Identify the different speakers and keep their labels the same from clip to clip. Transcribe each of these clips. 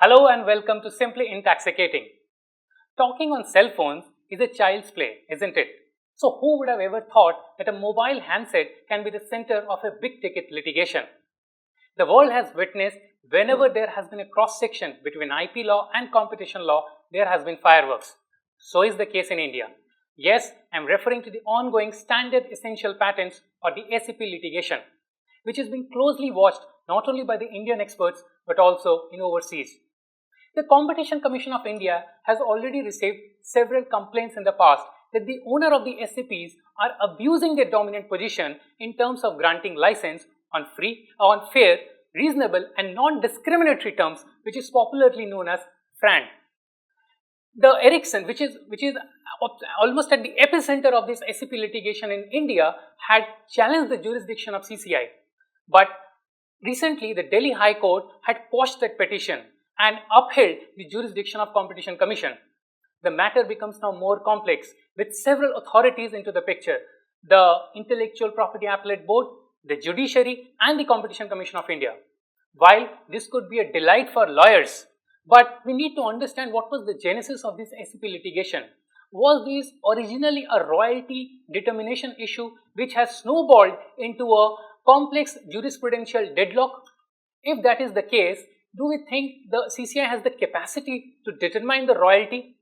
Speaker 1: Hello and welcome to Simply inTAXicating. Talking on cell phones is a child's play, isn't it? So who would have ever thought that a mobile handset can be the center of a big ticket litigation? The world has witnessed whenever there has been a cross section between IP law and competition law, there has been fireworks. So is the case in India. Yes, I am referring to the ongoing standard essential patents or the SEP litigation, which is being closely watched not only by the Indian experts but also in overseas. The Competition Commission of India has already received several complaints in the past that the owner of the SCPs are abusing their dominant position in terms of granting license on fair, reasonable and non-discriminatory terms, which is popularly known as FRAND. The Ericsson, which is almost at the epicenter of this SCP litigation in India, had challenged the jurisdiction of CCI. But recently, the Delhi High Court had quashed that petition and upheld the jurisdiction of Competition Commission. The matter becomes now more complex with several authorities into the picture: the Intellectual Property Appellate Board, the Judiciary and the Competition Commission of India. While this could be a delight for lawyers, but we need to understand what was the genesis of this SCP litigation. Was this originally a royalty determination issue which has snowballed into a complex jurisprudential deadlock? If that is the case, do we think the CCI has the capacity to determine the royalty?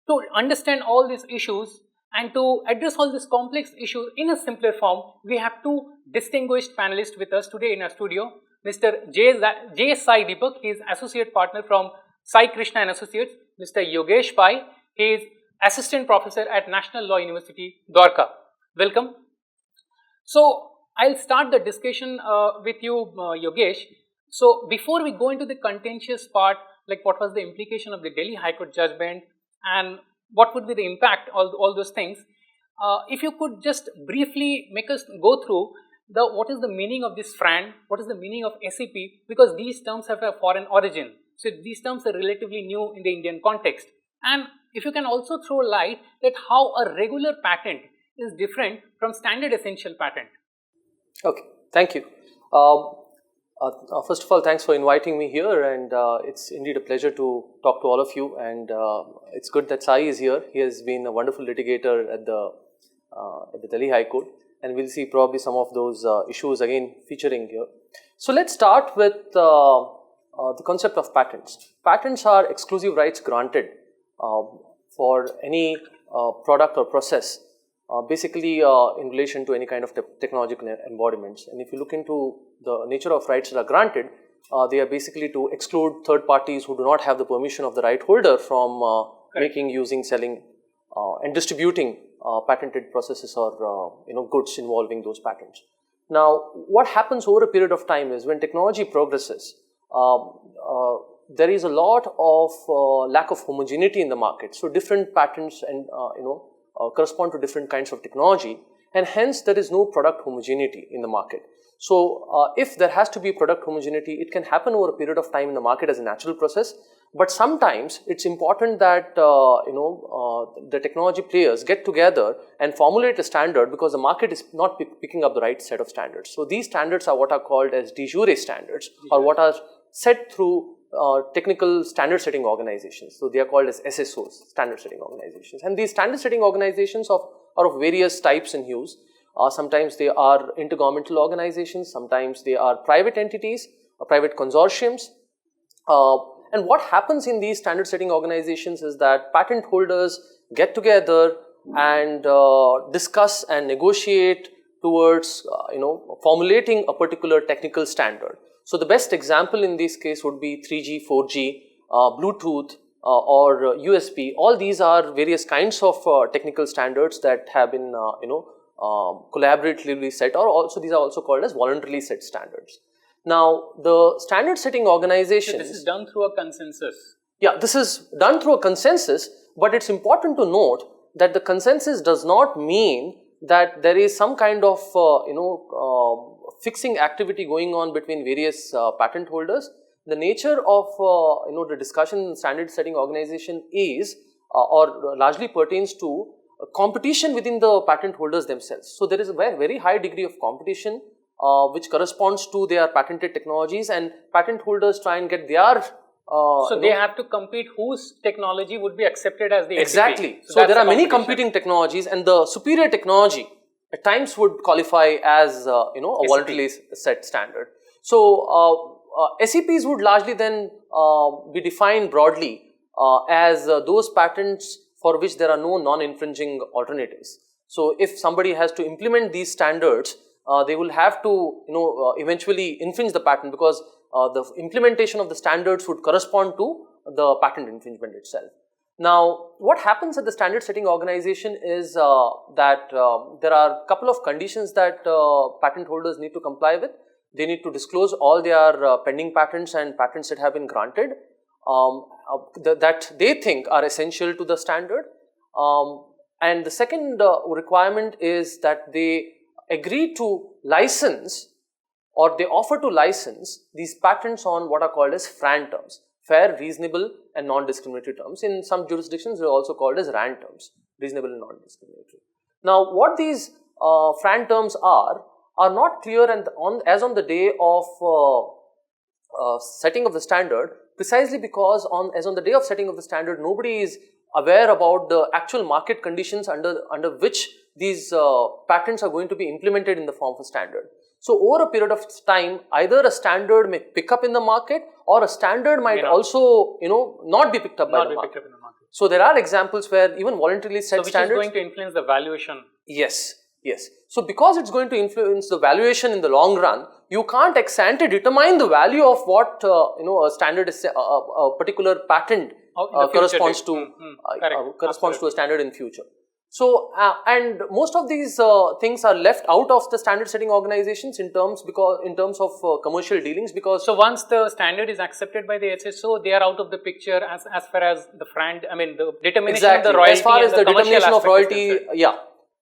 Speaker 1: To understand all these issues and to address all these complex issues in a simpler form, we have two distinguished panelists with us today in our studio. Mr. J. Sai Deepak, he is Associate Partner from Sai Krishna Associates. Mr. Yogesh Pai, he is Assistant Professor at National Law University, Dwarka. Welcome. So, I'll start the discussion with you, Yogesh. So, before we go into the contentious part, like what was the implication of the Delhi High Court judgment and what would be the impact, all those things, if you could just briefly make us go through what is the meaning of this FRAND, what is the meaning of SEP, because these terms have a foreign origin. So, these terms are relatively new in the Indian context. And if you can also throw light that how a regular patent is different from standard essential patent.
Speaker 2: Okay, thank you. First of all, thanks for inviting me here, and it's indeed a pleasure to talk to all of you, and it's good that Sai is here. He has been a wonderful litigator at the Delhi High Court, and we'll see probably some of those issues again featuring here. So let's start with the concept of patents. Patents are exclusive rights granted for any product or process, basically in relation to any kind of technological embodiments. And if you look into the nature of rights that are granted, they are basically to exclude third parties who do not have the permission of the right holder from making, using, selling and distributing patented processes or goods involving those patents. Now, what happens over a period of time is when technology progresses, there is a lot of lack of homogeneity in the market. So different patents and correspond to different kinds of technology, and hence there is no product homogeneity in the market. So if there has to be product homogeneity, it can happen over a period of time in the market as a natural process. But sometimes it's important that the technology players get together and formulate a standard, because the market is not picking up the right set of standards. So these standards are what are called as de jure standards, or what are set through technical standard setting organizations. So they are called as SSOs, standard setting organizations. And these standard setting organizations are of various types and hues. Sometimes they are intergovernmental organizations, sometimes they are private entities, or private consortiums. And what happens in these standard setting organizations is that patent holders get together and discuss and negotiate towards formulating a particular technical standard. So the best example in this case would be 3G, 4G, Bluetooth or USB. All these are various kinds of technical standards that have been collaboratively set, or also these are also called as voluntarily set standards. Now, the standard setting organizations...
Speaker 1: So this is done through a consensus.
Speaker 2: Yeah, this is done through a consensus, but it's important to note that the consensus does not mean that there is some kind of fixing activity going on between various patent holders. The nature of the discussion in standard setting organization is or largely pertains to competition within the patent holders themselves. So there is a very high degree of competition which corresponds to their patented technologies, and patent holders try and get their
Speaker 1: So they have to compete whose technology would be accepted as the
Speaker 2: exactly.
Speaker 1: SEP.
Speaker 2: So there are many competing technologies, and the superior technology at times would qualify as a voluntarily set standard. So SEPs would largely then be defined broadly as those patents for which there are no non-infringing alternatives. So if somebody has to implement these standards, they will have to eventually infringe the patent, because the implementation of the standards would correspond to the patent infringement itself. Now, what happens at the standard setting organization is that there are a couple of conditions that patent holders need to comply with. They need to disclose all their pending patents and patents that have been granted that they think are essential to the standard. And the second requirement is that they agree to license, or they offer to license these patents on what are called as FRAN terms, fair, reasonable and non-discriminatory terms. In some jurisdictions, they are also called as RAN terms, reasonable and non-discriminatory. Now, what these FRAN terms are not clear, and as on the day of setting of the standard, precisely because as on the day of setting of the standard, nobody is aware about the actual market conditions under which these patents are going to be implemented in the form of a standard. So over a period of time, either a standard may pick up in the market, or a standard might also not be picked up by the market. So there are examples where even voluntarily set standards.
Speaker 1: Which is going to influence the valuation.
Speaker 2: Yes. So because it's going to influence the valuation in the long run, you can't ex ante determine the value of what a standard is, a particular patent corresponds to a standard in future. So and most of these things are left out of the standard setting organizations in terms of commercial dealings, because
Speaker 1: so once the standard is accepted by the HSO, they are out of the picture as far as the the determination of the royalty.
Speaker 2: As far as the determination of royalty,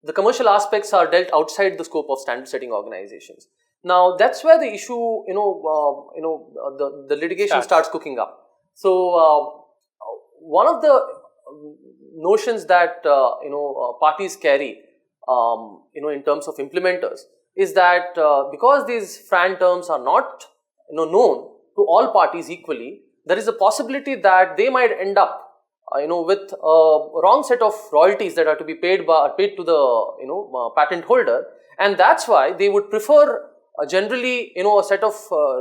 Speaker 2: the commercial aspects are dealt outside the scope of standard setting organizations. Now that's where the issue, the litigation starts cooking up. So one of the notions that parties carry, in terms of implementers, is that because these FRAN terms are not known to all parties equally, there is a possibility that they might end up with a wrong set of royalties that are to be paid to the patent holder, and that's why they would prefer generally a set of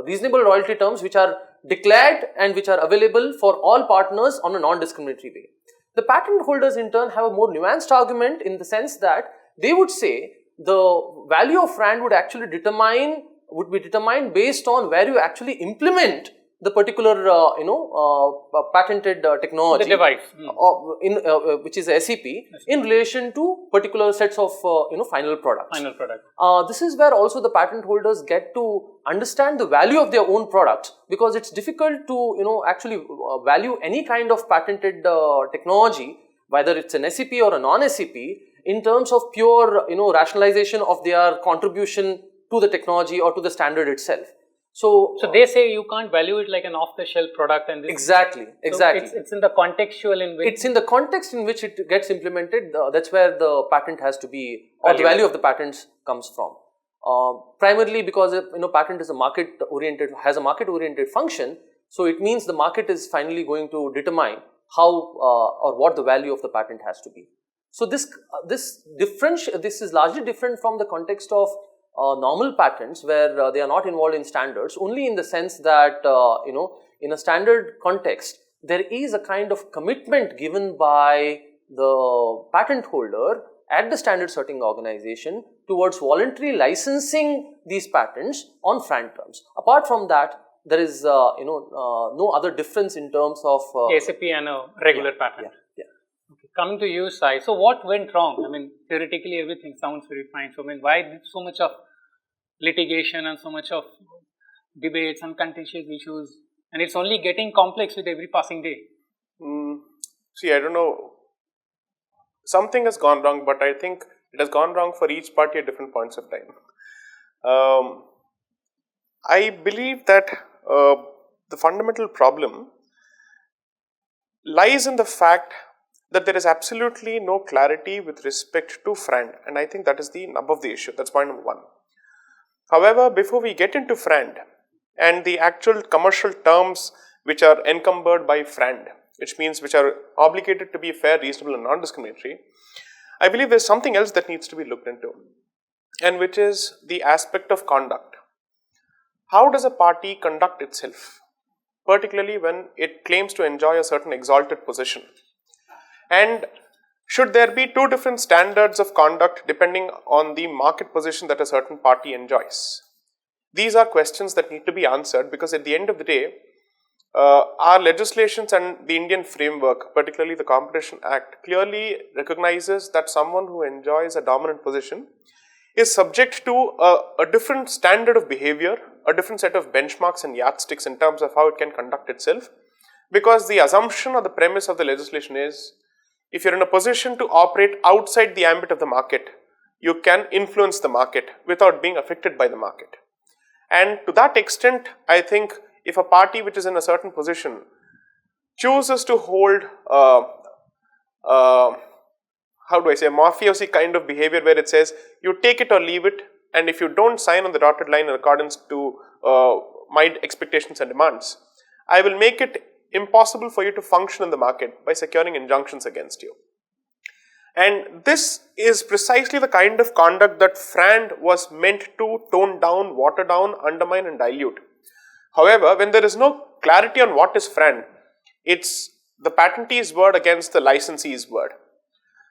Speaker 2: reasonable royalty terms which are declared and which are available for all partners on a non-discriminatory way. The patent holders in turn have a more nuanced argument, in the sense that they would say the value of FRAN would be determined based on where you actually implement the particular patented technology,
Speaker 1: the device,
Speaker 2: which is a SEP, in relation to particular sets of final products. This is where also the patent holders get to understand the value of their own products, because it's difficult to actually value any kind of patented technology, whether it's an SEP or a non-SEP, in terms of pure rationalization of their contribution to the technology or to the standard itself. So
Speaker 1: they say you can't value it like an off-the-shelf product, and this
Speaker 2: exactly.
Speaker 1: It's in the contextual in which
Speaker 2: it's in the context in which it gets implemented. That's where the patent has to be, or the value of the patents comes from. Primarily because patent is has a market-oriented function. So it means the market is finally going to determine how or what the value of the patent has to be. So this is largely different from the context of normal patents, where they are not involved in standards, only in the sense that in a standard context there is a kind of commitment given by the patent holder at the standard setting organization towards voluntarily licensing these patents on FRAN terms. Apart from that, there is no other difference in terms of
Speaker 1: SEP and a regular patent. Okay. Coming to you, Sai. So what went wrong? Theoretically everything sounds very fine. So why so much of litigation and so much of debates and contentious issues, and it's only getting complex with every passing day?
Speaker 3: See, I don't know. Something has gone wrong, but I think it has gone wrong for each party at different points of time. I believe that the fundamental problem lies in the fact that there is absolutely no clarity with respect to FRAND, and I think that is the nub of the issue. That's point number one. However, before we get into FRAND and the actual commercial terms which are encumbered by FRAND, which means which are obligated to be fair, reasonable and non-discriminatory, I believe there is something else that needs to be looked into, and which is the aspect of conduct. How does a party conduct itself, particularly when it claims to enjoy a certain exalted position? And should there be two different standards of conduct depending on the market position that a certain party enjoys? These are questions that need to be answered, because at the end of the day, our legislations and the Indian framework, particularly the Competition Act, clearly recognizes that someone who enjoys a dominant position is subject to a different standard of behavior, a different set of benchmarks and yardsticks in terms of how it can conduct itself, because the assumption or the premise of the legislation is, if you're in a position to operate outside the ambit of the market, you can influence the market without being affected by the market. And to that extent, I think if a party which is in a certain position chooses to hold mafiosi kind of behavior, where it says you take it or leave it, and if you don't sign on the dotted line in accordance to my expectations and demands, I will make it impossible for you to function in the market by securing injunctions against you. And this is precisely the kind of conduct that FRAND was meant to tone down, water down, undermine and dilute. However, when there is no clarity on what is FRAND, it's the patentee's word against the licensee's word.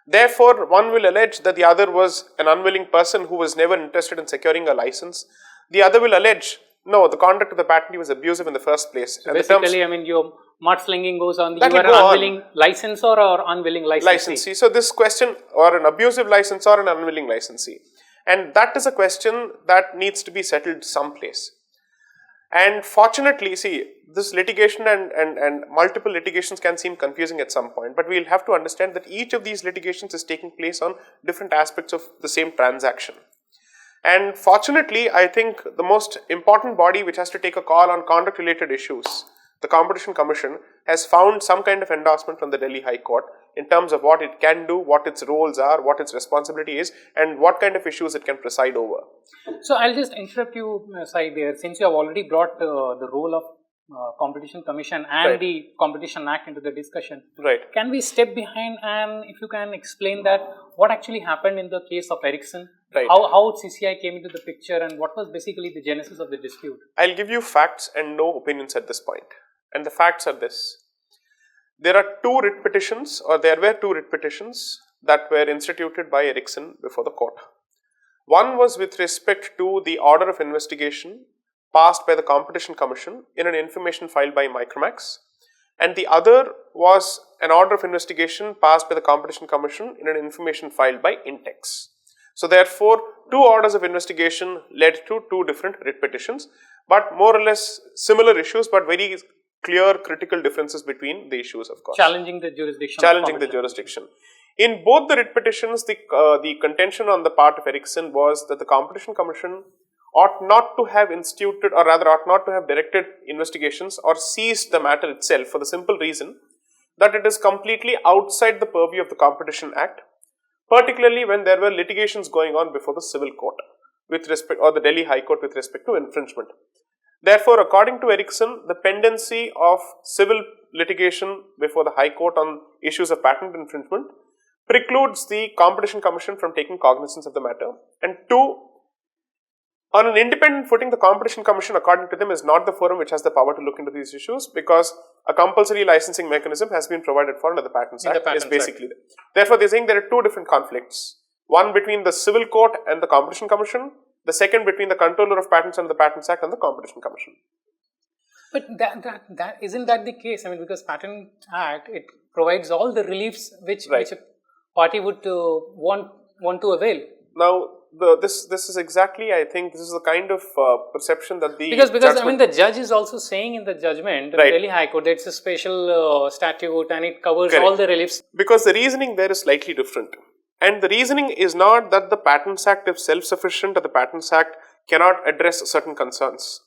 Speaker 3: Therefore, one will allege that the other was an unwilling person who was never interested in securing a license. The other will allege, no, the conduct of the patentee was abusive in the first place.
Speaker 1: So basically, your mudslinging goes on, you are an unwilling licensor or unwilling licensee.
Speaker 3: So this question, or an abusive licensor or an unwilling licensee, and that is a question that needs to be settled someplace. And fortunately, see, this litigation and multiple litigations can seem confusing at some point, but we'll have to understand that each of these litigations is taking place on different aspects of the same transaction. And fortunately, I think the most important body which has to take a call on conduct related issues, the Competition Commission, has found some kind of endorsement from the Delhi High Court in terms of what it can do, what its roles are, what its responsibility is, and what kind of issues it can preside over.
Speaker 1: So I'll just interrupt you, Sai, there, since you have already brought the role of Competition Commission and the Competition Act into the discussion.
Speaker 3: Right.
Speaker 1: Can we step behind, and if you can explain that what actually happened in the case of Ericsson?
Speaker 3: Right.
Speaker 1: How CCI came into the picture, and what was basically the genesis of the dispute?
Speaker 3: I'll give you facts and no opinions at this point. And the facts are this. There were two writ petitions that were instituted by Ericsson before the court. One was with respect to the order of investigation passed by the Competition Commission in an information filed by Micromax, and the other was an order of investigation passed by the Competition Commission in an information filed by inTAX. So therefore, two orders of investigation led to two different writ petitions, but more or less similar issues, but very clear critical differences between the issues, of course.
Speaker 1: Challenging the jurisdiction.
Speaker 3: In both the writ petitions, the contention on the part of Ericsson was that the Competition Commission ought not to have instituted, or rather ought not to have directed investigations or seized the matter itself, for the simple reason that it is completely outside the purview of the Competition Act, particularly when there were litigations going on before the civil court with respect, or the Delhi High Court with respect to infringement. Therefore, according to Ericsson, the pendency of civil litigation before the High Court on issues of patent infringement precludes the Competition Commission from taking cognizance of the matter. And two, on an independent footing, the Competition Commission, according to them, is not the forum which has the power to look into these issues, because a compulsory licensing mechanism has been provided for under the Patents Act. Therefore, they are saying there are two different conflicts. One between the civil court and the Competition Commission, the second between the controller of patents under the Patents Act and the Competition Commission.
Speaker 1: But that isn't that the case? I mean, because Patent Act, it provides all the reliefs which a party would want to avail.
Speaker 3: Now, this is exactly, I think, this is the kind of perception that the
Speaker 1: because I mean, the judge is also saying in the judgment, the Delhi High Court, that it's a special statute and it covers all the reliefs.
Speaker 3: Because the reasoning there is slightly different. And the reasoning is not that the Patents Act is self-sufficient or the Patents Act cannot address certain concerns.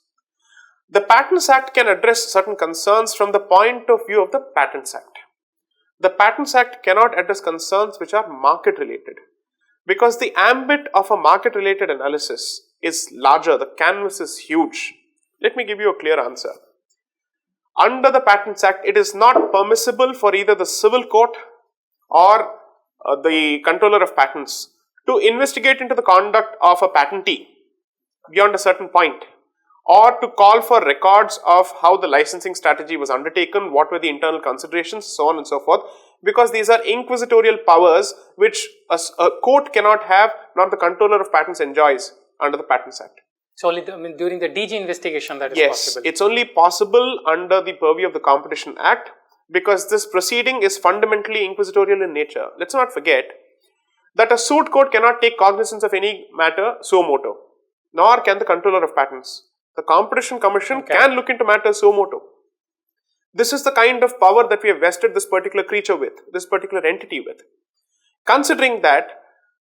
Speaker 3: The Patents Act can address certain concerns from the point of view of the Patents Act. The Patents Act cannot address concerns which are market related, because the ambit of a market related analysis is larger, the canvas is huge. Let me give you a clear answer. under the Patents Act, it is not permissible for either the civil court or the controller of patents to investigate into the conduct of a patentee beyond a certain point, or to call for records of how the licensing strategy was undertaken, what were the internal considerations, so on and so forth, because these are inquisitorial powers which a court cannot have, not the controller of patents enjoys under the Patents Act.
Speaker 1: So only during the DG investigation that is possible.
Speaker 3: Yes, it's only possible under the purview of the Competition Act, because this proceeding is fundamentally inquisitorial in nature. Let's not forget that a suit court cannot take cognizance of any matter suo motu, nor can the controller of patents. The Competition Commission can look into matters suo motu. This is the kind of power that we have vested this particular creature with, this particular entity with. Considering that,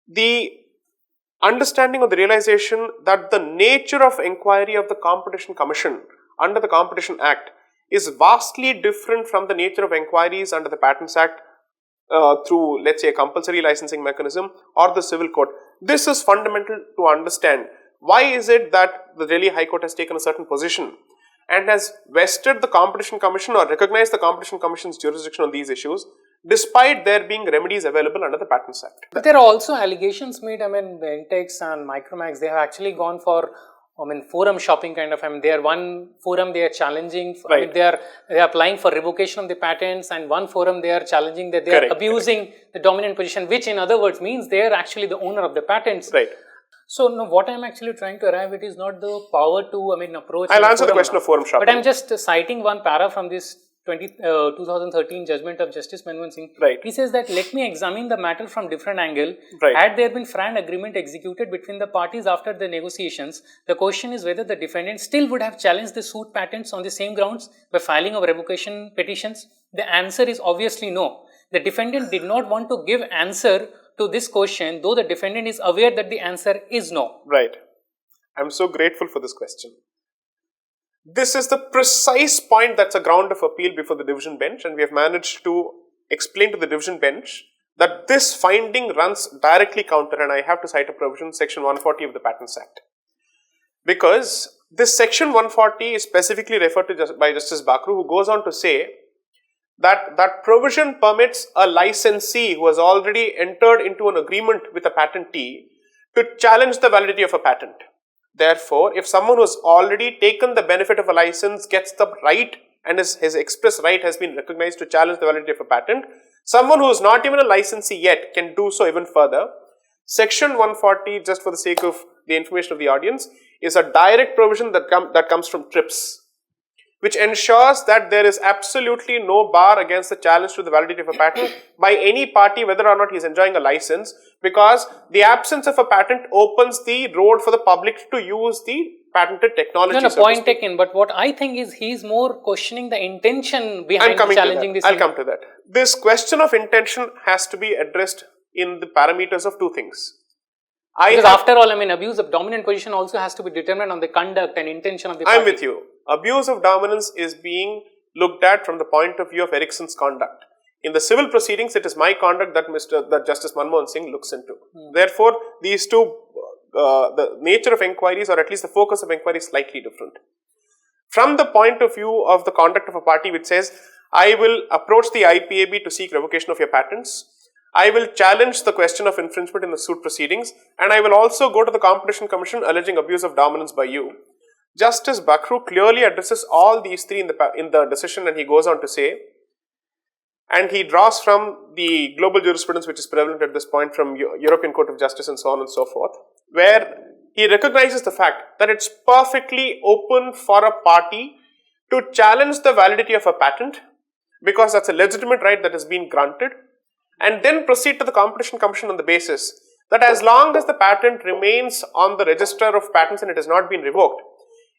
Speaker 3: the understanding of the realization that the nature of inquiry of the Competition Commission under the Competition Act is vastly different from the nature of inquiries under the Patents Act through, let's say, a compulsory licensing mechanism or the civil court. This is fundamental to understand. Why is it that the Delhi High Court has taken a certain position and has vested the Competition Commission or recognized the Competition Commission's jurisdiction on these issues, despite there being remedies available under the Patents Act?
Speaker 1: But there are also allegations made, the inTAX and Micromax, they have actually gone for forum shopping kind of. They are one forum they are challenging.
Speaker 3: Right.
Speaker 1: They are applying for revocation of the patents, and one forum they are challenging that they are abusing the dominant position, which in other words means they are actually the owner of the patents.
Speaker 3: Right.
Speaker 1: So no, what I am actually trying to arrive at is not the power to approach.
Speaker 3: I'll answer the question of forum shopping.
Speaker 1: But I am just citing one para from this 2013 judgment of Justice Manmohan Singh.
Speaker 3: Right.
Speaker 1: He says that let me examine the matter from different angle.
Speaker 3: Right.
Speaker 1: Had there been frank agreement executed between the parties after the negotiations, the question is whether the defendant still would have challenged the suit patents on the same grounds by filing of revocation petitions. The answer is obviously no. The defendant did not want to give answer to this question, though the defendant is aware that the answer is no.
Speaker 3: Right. I'm so grateful for this question. This is the precise point that's a ground of appeal before the division bench, and we have managed to explain to the division bench that this finding runs directly counter, and I have to cite a provision, section 140 of the Patents Act. Because this section 140 is specifically referred to by Justice Bakru, who goes on to say that that provision permits a licensee who has already entered into an agreement with a patentee to challenge the validity of a patent. Therefore, if someone who has already taken the benefit of a license gets the right, and his express right has been recognized to challenge the validity of a patent, someone who is not even a licensee yet can do so even further. Section 140, just for the sake of the information of the audience, is a direct provision that comes from TRIPS, which ensures that there is absolutely no bar against the challenge to the validity of a patent by any party, whether or not he is enjoying a license, because the absence of a patent opens the road for the public to use the patented technology.
Speaker 1: No, point taken, but what I think is he is more questioning the intention behind challenging this.
Speaker 3: I'll come to that. This question of intention has to be addressed in the parameters of two things.
Speaker 1: Because after all, abuse of dominant position also has to be determined on the conduct and intention of the party.
Speaker 3: I'm with you. Abuse of dominance is being looked at from the point of view of Ericsson's conduct. In the civil proceedings, it is my conduct that Justice Manmohan Singh looks into. Therefore, these two, the nature of inquiries, or at least the focus of inquiry, is slightly different. From the point of view of the conduct of a party which says, I will approach the IPAB to seek revocation of your patents, I will challenge the question of infringement in the suit proceedings, and I will also go to the Competition Commission alleging abuse of dominance by you. Justice Bakru clearly addresses all these three in the decision, and he goes on to say, and he draws from the global jurisprudence which is prevalent at this point from European Court of Justice and so on and so forth, where he recognizes the fact that it's perfectly open for a party to challenge the validity of a patent, because that's a legitimate right that has been granted, and then proceed to the Competition Commission on the basis that as long as the patent remains on the register of patents and it has not been revoked,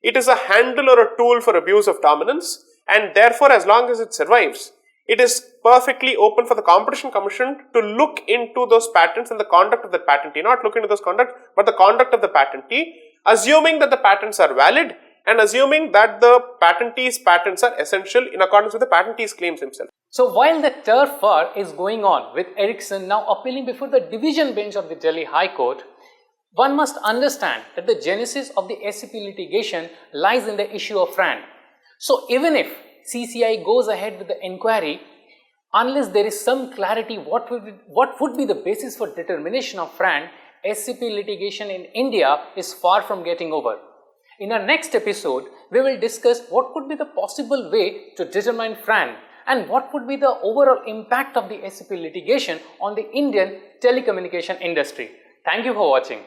Speaker 3: it is a handle or a tool for abuse of dominance, and therefore as long as it survives, it is perfectly open for the Competition Commission to look into those patents and the conduct of the patentee, not look into those conduct, but the conduct of the patentee, assuming that the patents are valid and assuming that the patentee's patents are essential in accordance with the patentee's claims himself.
Speaker 1: So while the turf war is going on with Ericsson now appealing before the division bench of the Delhi High Court, one must understand that the genesis of the SCP litigation lies in the issue of FRAND. So even if CCI goes ahead with the inquiry, unless there is some clarity what would be the basis for determination of FRAND, SCP litigation in India is far from getting over. In our next episode, we will discuss what could be the possible way to determine FRAND and what would be the overall impact of the SCP litigation on the Indian telecommunication industry. Thank you for watching.